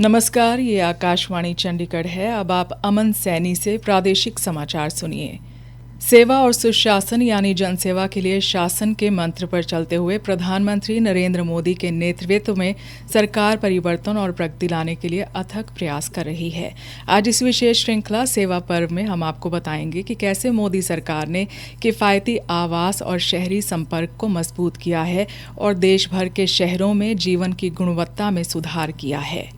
नमस्कार, ये आकाशवाणी चंडीगढ़ है। अब आप अमन सैनी से प्रादेशिक समाचार सुनिए। सेवा और सुशासन यानी जनसेवा के लिए शासन के मंत्र पर चलते हुए प्रधानमंत्री नरेंद्र मोदी के नेतृत्व में सरकार परिवर्तन और प्रगति लाने के लिए अथक प्रयास कर रही है। आज इस विशेष श्रृंखला सेवा पर्व में हम आपको बताएंगे कि कैसे मोदी सरकार ने किफ़ायती आवास और शहरी संपर्क को मजबूत किया है और देश भर के शहरों में जीवन की गुणवत्ता में सुधार किया है।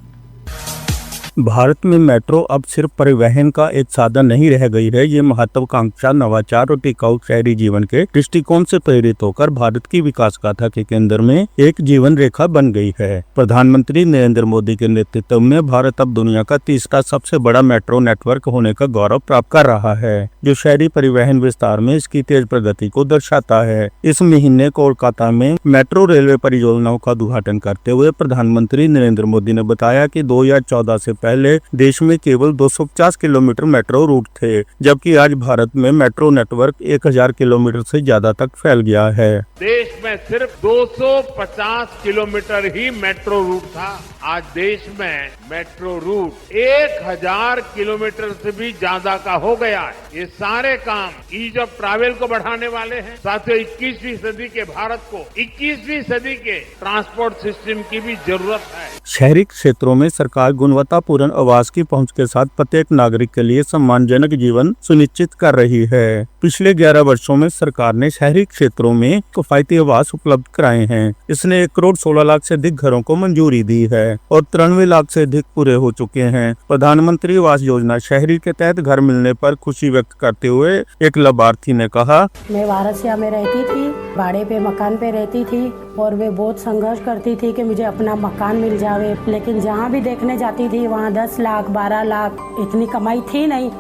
भारत में मेट्रो अब सिर्फ परिवहन का एक साधन नहीं रह गई है। ये महत्वाकांक्षा, नवाचार और टिकाऊ शहरी जीवन के दृष्टिकोण से प्रेरित होकर भारत की विकास गाथा के केंद्र में एक जीवन रेखा बन गई है। प्रधानमंत्री नरेंद्र मोदी के नेतृत्व में भारत अब दुनिया का तीसरा सबसे बड़ा मेट्रो नेटवर्क होने का गौरव प्राप्त कर रहा है, जो शहरी परिवहन विस्तार में इसकी तेज प्रगति को दर्शाता है। इस महीने कोलकाता में मेट्रो रेलवे परियोजनाओं का उद्घाटन करते हुए प्रधानमंत्री नरेंद्र मोदी ने बताया कि 2014 से पहले देश में केवल 250 किलोमीटर मेट्रो रूट थे, जबकि आज भारत में मेट्रो नेटवर्क 1000 किलोमीटर से ज्यादा तक फैल गया है। देश में सिर्फ 250 किलोमीटर ही मेट्रो रूट था। आज देश में मेट्रो रूट 1000 किलोमीटर से भी ज्यादा का हो गया है। ये सारे काम ईज ऑफ ट्रैवल को बढ़ाने वाले हैं। साथियों, 21वीं सदी के भारत को 21वीं सदी के ट्रांसपोर्ट सिस्टम की भी जरूरत है। शहरी क्षेत्रों में सरकार गुणवत्तापूर्ण आवास की पहुंच के साथ प्रत्येक नागरिक के लिए सम्मानजनक जीवन सुनिश्चित कर रही है। पिछले 11 वर्षों में सरकार ने शहरी क्षेत्रों में किफायती आवास उपलब्ध कराए हैं। इसने 1 करोड़ 16 लाख से अधिक घरों को मंजूरी दी है और 93 लाख से अधिक पूरे हो चुके हैं। प्रधानमंत्री आवास योजना शहरी के तहत घर मिलने पर खुशी व्यक्त करते हुए एक लाभार्थी ने कहा, मैं वारसिया में रहती थी, भाड़े पे मकान पे रहती थी और वे बहुत संघर्ष करती थी कि मुझे अपना मकान मिल जावे, लेकिन जहाँ भी देखने जाती थी वहाँ 10 लाख 12 लाख इतनी कमाई थी नहीं।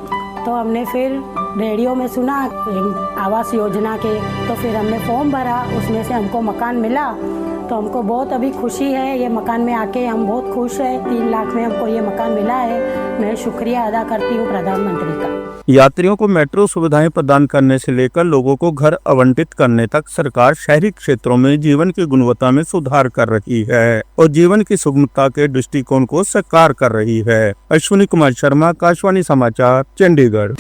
तो हमने फिर रेडियो में सुना आवास योजना के, तो फिर हमने फॉर्म भरा, उसमें से हमको मकान मिला। तो हमको बहुत अभी खुशी है, ये मकान में आके हम बहुत खुश है। 3 लाख में हमको ये मकान मिला है। मैं शुक्रिया अदा करती हूँ प्रधानमंत्री का। यात्रियों को मेट्रो सुविधाएं प्रदान करने से लेकर लोगों को घर आवंटित करने तक सरकार शहरी क्षेत्रों में जीवन की गुणवत्ता में सुधार कर रही है और जीवन की सुगमता के दृष्टिकोण को साकार कर रही है। अश्विनी कुमार शर्मा, आकाशवाणी समाचार, चंडीगढ़।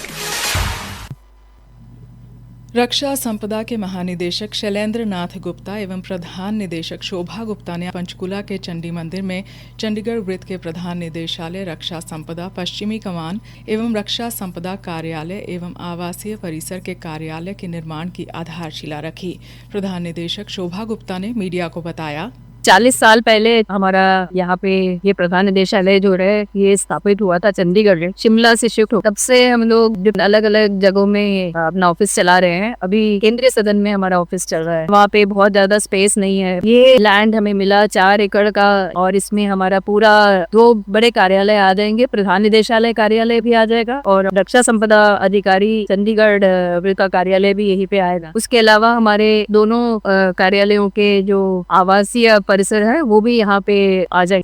रक्षा संपदा के महानिदेशक शैलेंद्र नाथ गुप्ता एवं प्रधान निदेशक शोभा गुप्ता ने पंचकुला के चंडी मंदिर में चंडीगढ़ वृत्त के प्रधान निदेशालय रक्षा संपदा, पश्चिमी कमान एवं रक्षा संपदा कार्यालय एवं आवासीय परिसर के कार्यालय के निर्माण की आधारशिला रखी। प्रधान निदेशक शोभा गुप्ता ने मीडिया को बताया, 40 साल पहले हमारा यहाँ पे ये प्रधान निदेशालय जो है ये स्थापित हुआ था चंडीगढ़ में। शिमला से शिफ्ट हो, तब से हम लोग अलग अलग जगहों में अपना ऑफिस चला रहे हैं। अभी केंद्रीय सदन में हमारा ऑफिस चल रहा है, वहाँ पे बहुत ज्यादा स्पेस नहीं है। ये लैंड हमें मिला 4 एकड़ का और इसमें हमारा पूरा 2 बड़े कार्यालय आ जाएंगे। प्रधान निदेशालय कार्यालय भी आ जाएगा और रक्षा संपदा अधिकारी चंडीगढ़ का कार्यालय भी यहीं पे आएगा। उसके अलावा हमारे दोनों कार्यालयों के जो आवासीय परिसर है वो भी यहाँ पे आ जाए।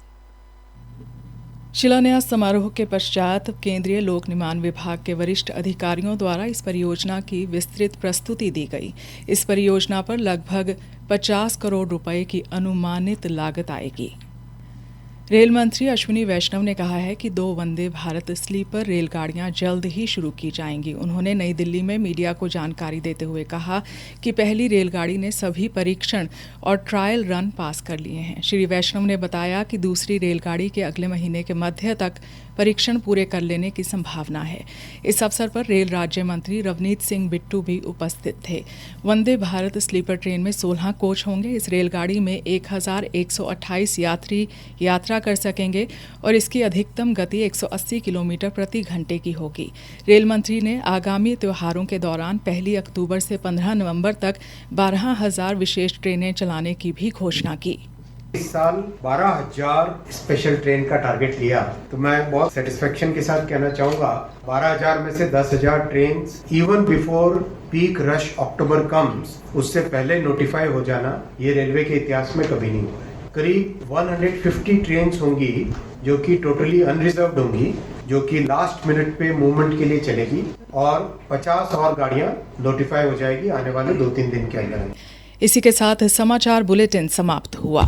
शिलान्यास समारोह के पश्चात केंद्रीय लोक निर्माण विभाग के वरिष्ठ अधिकारियों द्वारा इस परियोजना की विस्तृत प्रस्तुति दी गई। इस परियोजना पर लगभग 50 करोड़ रुपए की अनुमानित लागत आएगी। रेल मंत्री अश्विनी वैष्णव ने कहा है कि 2 वंदे भारत स्लीपर रेलगाड़ियां जल्द ही शुरू की जाएंगी। उन्होंने नई दिल्ली में मीडिया को जानकारी देते हुए कहा कि पहली रेलगाड़ी ने सभी परीक्षण और ट्रायल रन पास कर लिए हैं। श्री वैष्णव ने बताया कि दूसरी रेलगाड़ी के अगले महीने के मध्य तक परीक्षण पूरे कर लेने की संभावना है। इस अवसर पर रेल राज्य मंत्री रवनीत सिंह बिट्टू भी उपस्थित थे। वंदे भारत स्लीपर ट्रेन में 16 कोच होंगे। इस रेलगाड़ी में 1128 यात्री यात्रा कर सकेंगे और इसकी अधिकतम गति 180 किलोमीटर प्रति घंटे की होगी। रेल मंत्री ने आगामी त्योहारों के दौरान 1 अक्टूबर से 15 नवंबर तक 12,000 विशेष ट्रेनें चलाने की भी घोषणा की। इस साल 12,000 स्पेशल ट्रेन का टारगेट लिया, तो मैं बहुत सेटिस्फेक्शन के साथ कहना चाहूँगा 12,000 में से 10,000 train even before peak rush October comes, उससे पहले नोटिफाई हो जाना, ये रेलवे के इतिहास में कभी नहीं हुआ है। करीब 150 ट्रेन होंगी जो कि टोटली अनरिजर्व्ड होंगी, जो कि लास्ट मिनट पे मूवमेंट के लिए चलेगी और 50 और गाड़ियाँ नोटिफाई हो जाएगी आने वाले 2-3 दिन के अंदर। इसी के साथ समाचार बुलेटिन समाप्त हुआ।